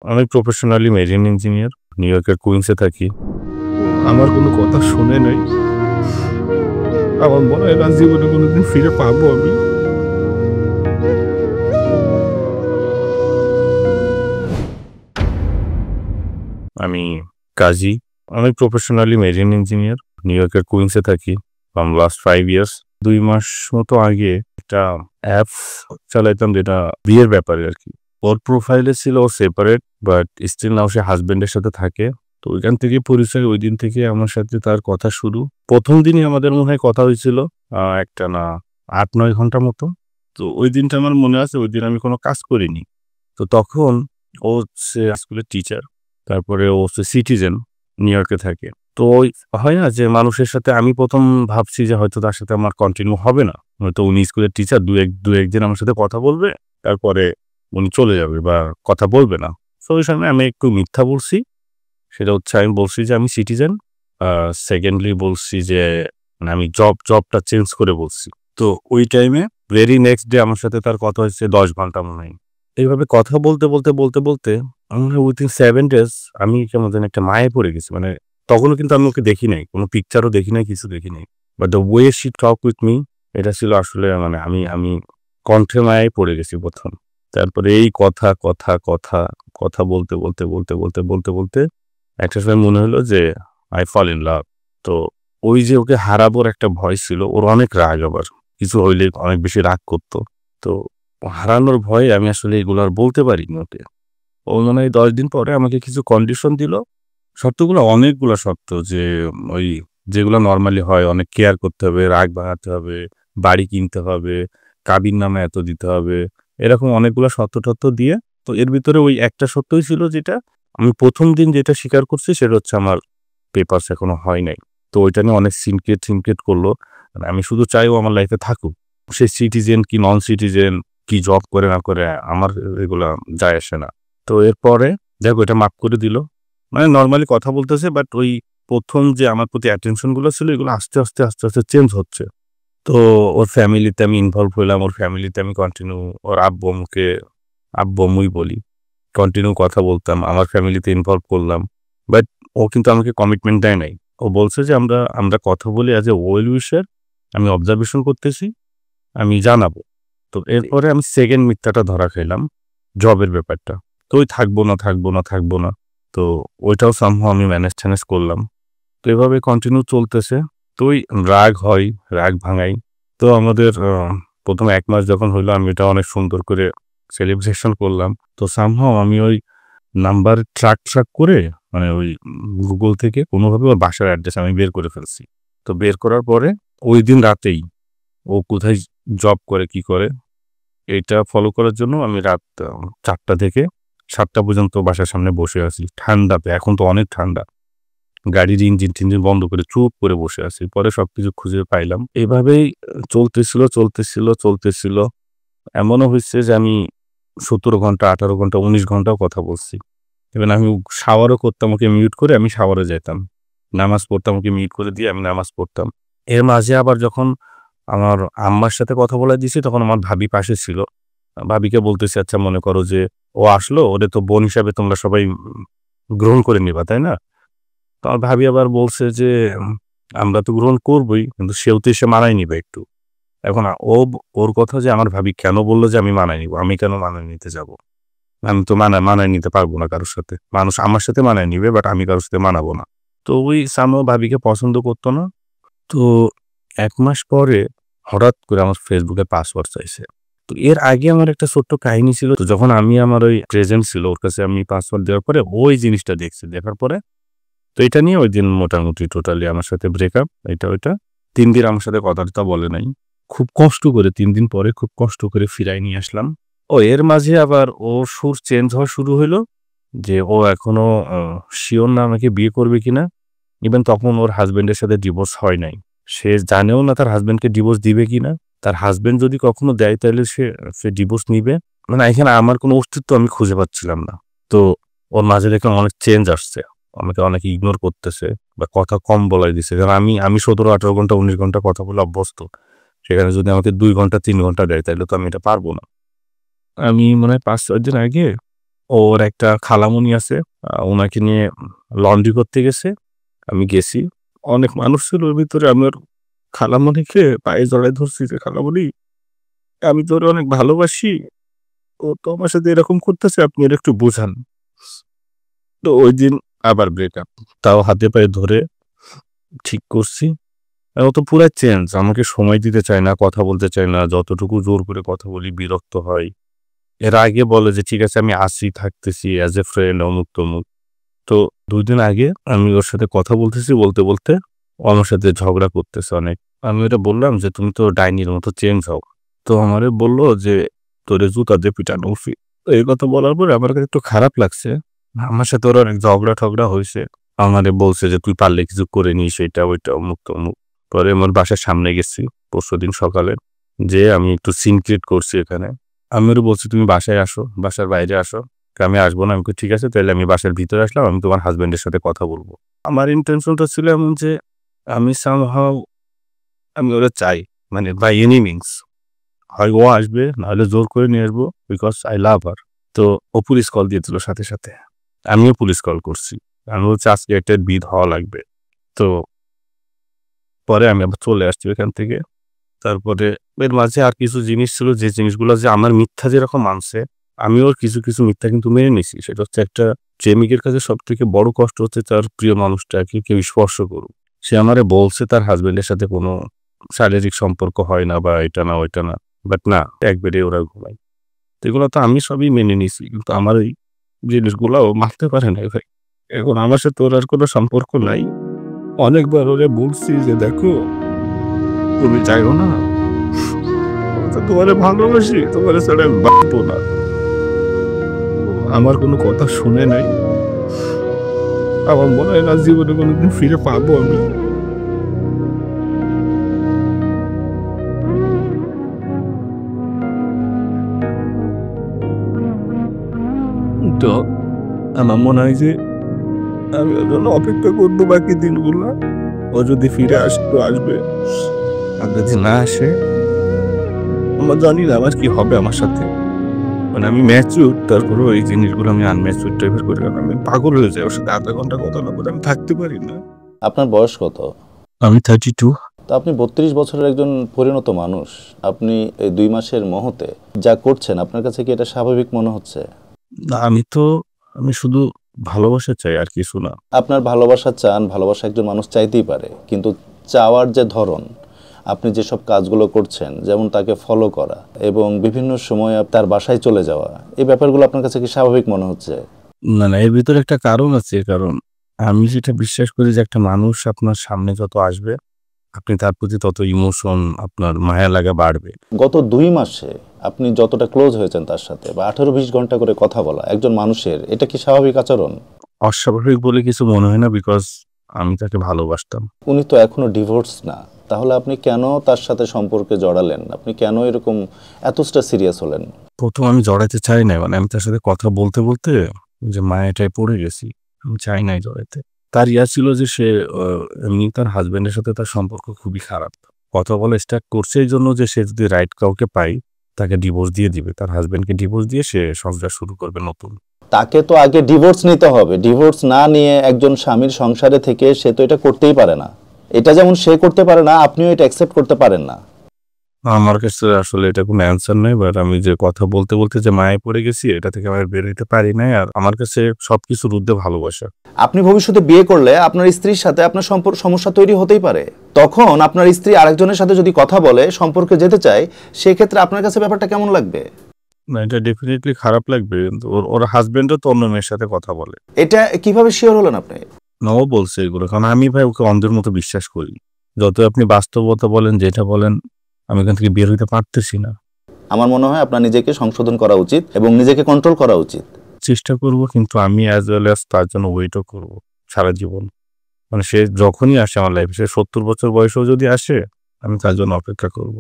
আমি professionally marine engineer. New ইয়র্কের কুইন্সে থাকি। আমার কোনো কথা শোনে নাই। আমার মনে হয় না জীবনে কোনোদিন ফিরে পাবো আমি। আমি কাজী। আমি প্রফেশনালি মেরিন ইঞ্জিনিয়ার। নিউ ইয়র্কের কুইন্সে থাকি। From last 5 years. 2 মাস মতো আগে একটা অ্যাপস চালাইতাম যেটা বিয়ের ব্যাপারে আরকি। ওর প্রোফাইলে ছিল ও সেপারেট বাট স্টিল নাও সে হাসব্যান্ডের সাথে থাকে। তো ওইখান থেকে পরিচয়, ওইদিন থেকে আমার সাথে তার কথা শুরু। ১ম দিনই আমাদের মনে হয় কথা হয়েছিল একটানা ৮-৯ ঘন্টা মতো। তো ওই দিনটা আমার মনে আছে, ওইদিন আমি কোনো কাজ করিনি। তো তখন ও হচ্ছে স্কুলের টিচার। তারপরে ও হচ্ছে সিটিজেন, নিউ ইয়র্কে থাকে। তো ওই হয় না যে মানুষের সাথে আমি ১ম ভাবছি যে হয়তো তার সাথে আমার কন্টিনিউ হবে না। হয়তো উনি স্কুলের টিচার, ২-১ দিন আমার সাথে কথা বলবে, তারপরে উনি চলে যাবে বা কথা বলবে না। সো ওই সময় আমি একটু মিথ্যা বলছি। সেটা হচ্ছে আমি বলছি যে আমি সিটিজেন। সেকেন্ডলি বলছি যে মানে আমি জবটা চেঞ্জ করে বলছি। তো ওই টাইমে ভেরি নেক্সট ডে আমার সাথে তার কথা হয়েছে ১০ ঘন্টা মনে হয়। এইভাবে কথা বলতে উইথিন 7 ডেজ আমি কেমন যেন একটা মায়ায় পড়ে গেছি। মানে তখনও কিন্তু আমি ওকে দেখি নাই। কোনো পিকচারও দেখি নাই, কিছু দেখি নাই। But the way she talk with me, এটা ছিল আসলে মানে আমি কণ্ঠে মায়ায় পড়ে গেছি ১ম। তারপরে এই কথা বলতে একটা সময় মনে হলো যে আই ফল ইন লাভ। তো ওই যে ওকে হারাবোর একটা ভয় ছিল। ওর অনেক রাগ আবার। কিছু হইলে অনেক বেশি রাগ করত। তো হারানোর ভয়ে আমি আসলে এগুলো আর বলতে পারিনি ওকে। ও মনে হয় ১০ দিন পরে আমাকে কিছু কন্ডিশন দিল। শর্তগুলো অনেকগুলা শর্ত, যে ওই যেগুলো নরমালি হয়, অনেক কেয়ার করতে হবে, রাগ ভাঙাতে হবে, বাড়ি কিনতে হবে, কাবিননামা এত দিতে হবে। এরকম অনেকগুলা শর্ত-টর্ত দিয়ে, তো এর ভিতরে ওই একটা শর্তই ছিল যেটা আমি ১ম দিন যেটা স্বীকার করছি সেটা হচ্ছে আমার পেপারস এখনো হয় নাই। তো ওইটা নিয়ে অনেক সিনক্রেট করলো। মানে আমি শুধু চাই ও আমার লাইফে থাকুক। সে সিটিজেন কি নন সিটিজেন, কি জব করে না করে আমার এগুলা যায় আসে না। তো এরপরে দেখো এটা মাফ করে দিল। মানে নরমালি কথা বলতেছে, বাট ওই ১ম যে আমার প্রতি অ্যাটেনশন গুলো ছিল এগুলো আস্তে আস্তে চেঞ্জ হচ্ছে। তো ওর ফ্যামিলিতে আমি ইনভলভ হইলাম। ওর ফ্যামিলিতে আমি কন্টিনিউ, ওর আব্বু আম্মুই বলি। কন্টিনিউ কথা বলতাম। আমার ফ্যামিলিতে ইনভলভ করলাম। বাট ও কিন্তু আমাকে কমিটমেন্ট দেয় নাই। ও বলছে যে আমরা কথা বলি অ্যাজ এ ওয়েল উইশার। আমি অবজারভেশন করতেছি, আমি জানাবো। তো এরপরে আমি সেকেন্ড মিথ্যাটা ধরা খাইলাম, জবের ব্যাপারটা। তো ওই থাকবো না। তো ওইটাও সামহাউ আমি ম্যানেজ করলাম। তো এভাবে কন্টিনিউ চলতেছে। তো ওই রাগ হয়, রাগ ভাঙাই। তো আমাদের ১ম ১ মাস যখন হইলো আমি এটা অনেক সুন্দর করে সেলিব্রেশন করলাম। তো সামহাউ আমি ওই নাম্বার ট্র্যাক করে মানে ওই Google থেকে কোনোভাবে ওর বাসার অ্যাড্রেস আমি বের করে ফেলছি। তো বের করার পরে ওইদিন রাতেই ও কোথায় জব করে, কি করে, এইটা ফলো করার জন্য আমি রাত ৪টা থেকে ৭টা পর্যন্ত বাসার সামনে বসে আছি। ঠান্ডাতে, এখন তো অনেক ঠান্ডা। গাড়ির ইঞ্জিন-টিঞ্জিন বন্ধ করে চুপ করে বসে আছি। পরে সবকিছু খুঁজে পাইলাম। এভাবেই চলতেছিল। এমনও হইছে যে আমি ১৭ ঘন্টা, ১৮ ঘন্টা, ১৯ ঘন্টাও কথা বলছি। ইভেন আমি শাওয়ারও করতাম, ওকে মিউট করে আমি শাওয়ারে যাইতাম। নামাজ পড়তাম, ওকে মিউট করে দিয়ে আমি নামাজ পড়তাম। এর মাঝে আবার যখন আমার আম্মার সাথে কথা বলায় দিছি তখন আমার ভাবি পাশে ছিল। ভাবিকে বলতেছি, আচ্ছা মনে করো যে ও আসলো, ওরে তো বোন হিসাবে তোমরা সবাই গ্রহণ করে নিবা, তাই না? তো আমার ভাবি আবার বলছে যে, আমরা তো গ্রহণ করবই, কিন্তু সেও তো এসে মানায় নিবে একটু। এখন ওর কথা যে আমার ভাবি কেন বলল যে আমি মানায় নিব? আমি কেন মানায় নিতে যাব? আমি তো মানায় নিতে পারব না কারো সাথে। মানুষ আমার সাথে মানায় নিবে, বাট আমি কারো সাথে মানাবো না। তো ওই সামহাউ ভাবিকে পছন্দ করত না। তো ১ মাস পরে হঠাৎ করে আমার Facebook এর পাসওয়ার্ড চাইছে। তো এর আগে আমার একটা ছোট্ট কাহিনী ছিল। তো যখন আমি আমার ওই প্রেজেন্ট ছিল ওর কাছে, আমি পাসওয়ার্ড দেওয়ার পরে ওই জিনিসটা দেখছে। দেখার পরে তো এটা নিয়ে ওইদিন মোটামুটি টোটালি আমার সাথে ব্রেকআপ, এটা ওইটা। ৩ দিন আমার সাথে কথা-টথা বলে নাই। খুব কষ্ট করে ৩ দিন পরে খুব কষ্ট করে ফিরায় নিয়ে আসলাম। এর মাঝে আবার ওর সুর চেঞ্জ হওয়া শুরু হইলো যে ও এখনো সিওর না আমাকে বিয়ে করবে কিনা। ইভেন তখন ওর হাসব্যান্ডের সাথে ডিভোর্স হয় নাই। সে জানেও না তার হাসব্যান্ডকে ডিভোর্স দিবে কিনা। তার হাসব্যান্ড যদি কখনো দেয় তাইলে সে ডিভোর্স নিবে। মানে এখানে আমার কোনো অস্তিত্ব আমি খুঁজে পাচ্ছিলাম না। তো ওর মাঝে দেখলাম অনেক চেঞ্জ আসছে। আমাকে অনেক ইগনোর করতেছে বা কথা কম বলায় দিছে। কারণ আমি ১৭-১৮ ঘন্টা ১৯ ঘন্টা কথা বলে অভ্যস্ত। সেখানে যদি আমাকে ২ ঘন্টা ৩ ঘন্টা দেয় তাইলে তো আমি এটা পারব না। আমি মনে হয় ৫-৬ দিন আগে ওর একটা খালামণি আছে, ওনাকে নিয়ে লন্ড্রি করতে গেছে। আমি গেছি, অনেক মানুষ ছিল ওর ভিতরে। আমি ওর খালামণিকে পায়ে জড়ায় ধরছি যে, "খালামণি, আমি তো ওরে অনেক ভালোবাসি। ও তো আমার সাথে এরকম করতেছে, আপনি ওরে একটু বুঝান।" তো ওইদিন আবার ব্রেকআপ। তাও হাতে পায়ে ধরে ঠিক করছি। আর ও তো পুরা চেঞ্জ। আমাকে সময় দিতে চায় না, কথা বলতে চায় না। যতটুকু জোর করে কথা বলি বিরক্ত হয়। এর আগে বলে যে, "ঠিক আছে আমি আসি, থাকতেছি অ্যাজ এ ফ্রেন্ড" অমুক-তমুক। তো ২ দিন আগে আমি ওর সাথে কথা বলতেছি, বলতে ও আমার সাথে ঝগড়া করতেছে অনেক। আমি ওরে বললাম যে, "তুমি তো ডাইনির মতো চেঞ্জ হও।" তো আমারে বলল যে, "তোরে জুতা দিয়ে পিটানো উচিত।" তো এই কথা বলার পরে আমার কাছে একটু খারাপ লাগছে। আমার সাথে ওর অনেক ঝগড়া-টগড়া হইছে। আমারে বলছে যে, "তুই পারলে কিছু করে নিস, এইটা ওইটা অমুক-তমুক।" পরে আমার বাসার সামনে গেছি পরশুদিন সকালে। যেয়ে আমি একটু সিন ক্রিয়েট করছি এখানে। আমি ওরে বলছি, "তুমি বাসায় আসো, বাসার বাইরে আসো।" আমি আসবো না। আমি কই, "ঠিক আছে, তাইলে আমি বাসার ভিতরে আসলাম। আমি তোমার হাসব্যান্ডের সাথে কথা বলব।" আমার ইনটেনশনটা ছিল এমন যে আমি সামহাউ আমি ওরে চাই। মানে বাই এনি মিনস। হয় ও আসবে, নাহলে জোর করে নিয়ে আসবো, বিকজ আই লাভ হার। তো ও পুলিশ কল দিয়ে দিল সাথে। আমিও পুলিশ কল করছি। আমি বলছি, "আজকে একটা বিধ হওয়া লাগবে।" তো পরে আমি আবার চলে আসছি ওখান থেকে। তারপরে এর মাঝে আর কিছু জিনিস ছিল, যে জিনিসগুলো যে আমার মিথ্যা যেরকম মানছে, আমি ওর কিছু মিথ্যা কিন্তু মেনে নিছি। সেটা হচ্ছে, একটা প্রেমিকের কাছে সবথেকে বড় কষ্ট হচ্ছে তার প্রিয় মানুষটাকে কেউ স্পর্শ করুক। সে আমারে বলছে তার হাসব্যান্ডের সাথে কোনো শারীরিক সম্পর্ক হয় না, বা এটা না ওইটা না। বাট না, এক বেডে ওরা ঘুমায়। তো এগুলো তো আমি সবই মেনে নিছি। কিন্তু আমার এই জিনিসগুলো ও মানতে পারে নাই ভাই। এখন আমার সাথে ওর আর কোনো সম্পর্ক নাই। অনেকবার ওরে বলছি যে, "দেখো, তুমি যাইও না। আমি তো তোমারে ভালোবাসি। তোমারে ছাড়া আমি বাঁচবো না।" আমার কোনো কথা শুনে নাই। আমার মনে হয় না জীবনে কোনোদিন ফিরে পাবো আমি। তো আমার মনে হয় যে আমি ওর জন্য অপেক্ষা করবো বাকি দিনগুলা। ও যদি ফিরে আসে তো আসবে। আর যদি না আসে, আমার জানি না আমার কি হবে আমার সাথে। মানে আমি ম্যাচিউর, তারপরেও এই জিনিসগুলো আমি আনম্যাচিউর টাইপের করি। কারণ আমি পাগল হয়ে যাই। ওর সাথে ০.৫ ঘন্টা কথা না বলে আমি থাকতে পারি না। আপনার বয়স কত? আমি 32। তো আপনি ৩২ বছরের একজন পরিণত মানুষ। আপনি এই ২ মাসের মুহূর্তে যা করছেন, আপনার কাছে কি এটা স্বাভাবিক মনে হচ্ছে? না, আমি শুধু ভালোবাসা চাই, আর কিছু না। আপনার ভালোবাসা চান, ভালোবাসা একজন মানুষ চাইতেই পারে। কিন্তু চাওয়ার যে ধরন, আপনি যেসব কাজগুলো করছেন, যেমন তাকে ফলো করা এবং বিভিন্ন সময় তার বাসায় চলে যাওয়া, এই ব্যাপারগুলো আপনার কাছে কি স্বাভাবিক মনে হচ্ছে? না, এর ভিতরে একটা কারণ আছে। কারণ আমি যেটা বিশ্বাস করি যে, একটা মানুষ আপনার সামনে যত আসবে, আপনি তার প্রতি তত ইমোশন, আপনার মায়া লাগা বাড়বে। গত ২ মাসে আপনি যতটা ক্লোজ হয়েছেন তার সাথে, বা ১৮-২০ ঘন্টা করে কথা বলা একজন মানুষের, এটা কি স্বাভাবিক আচরণ? অস্বাভাবিক বলে কিছু মনে হয় না, বিকজ আমি তাকে ভালোবাসতাম। উনি তো এখনো ডিভোর্স না। তাহলে আপনি কেন তার সাথে সম্পর্কে জড়ালেন? আপনি কেন এরকম এতটা সিরিয়াস হলেন? ১ম আমি জড়াইতে চাই নাই। মানে আমি তার সাথে কথা বলতে যে মায়াটায় পড়ে গেছি। আমি চাই নাই জড়াইতে। তার ছিল যে সে এমনি তার হাসব্যান্ডের সাথে তার সম্পর্ক খুবই খারাপ। কথা বলা স্টার্ট করছে এইজন্য যে সে যদি রাইট কাউকে পায়, তাকে ডিভোর্স দিয়ে দিবে। তার হাসব্যান্ডকে ডিভোর্স দিয়ে সে সংসার শুরু করবে নতুন। তাকে তো আগে ডিভোর্স নিতে হবে। ডিভোর্স না নিয়ে একজন স্বামীর সংসারে থেকে সে তো এটা করতেই পারে না। এটা যেমন সে করতে পারে না, আপনিও এটা অ্যাকসেপ্ট করতে পারেন না। আমার কাছে আসলে এটা কোনো অ্যান্সার নাই। বাট আমি যে কথা বলতে যে মায়ায় পড়ে গেছি, এটা থেকে আমি বের হইতে পারি নাই। আর আমার কাছে সবকিছুর ঊর্ধ্বে ভালোবাসা। আপনি ভবিষ্যতে বিয়ে করলে আপনার স্ত্রীর সাথে আপনার সমস্যা তৈরি হতেই পারে। তখন আপনার স্ত্রী আরেকজনের সাথে যদি কথা বলে, সম্পর্কে যেতে চায়, সেক্ষেত্রে আপনার কাছে ব্যাপারটা কেমন লাগবে? না, এটা ডেফিনিটলি খারাপ লাগবে। কিন্তু ওর হাসব্যান্ডও তো অন্য মেয়ের সাথে কথা বলে। এটা কিভাবে শিওর হলেন আপনি? না, ও বলছে এগুলো। কারণ আমি ভাই ওকে অন্ধের মতো বিশ্বাস করি। যতই আপনি বাস্তবতা বলেন, যেটা বলেন, আমি এখান থেকে বের হইতে পারতেছি না। আমার মনে হয় আপনার নিজেকে সংশোধন করা উচিত এবং নিজেকে কন্ট্রোল করা উচিত। চেষ্টা করব, কিন্তু আমি অ্যাজ ওয়েল অ্যাজ তার জন্য ওয়েটও করব সারা জীবন। মানে সে যখনই আসে আমার লাইফে, সে ৭০ বছর বয়সেও যদি আসে, আমি তার জন্য অপেক্ষা করব।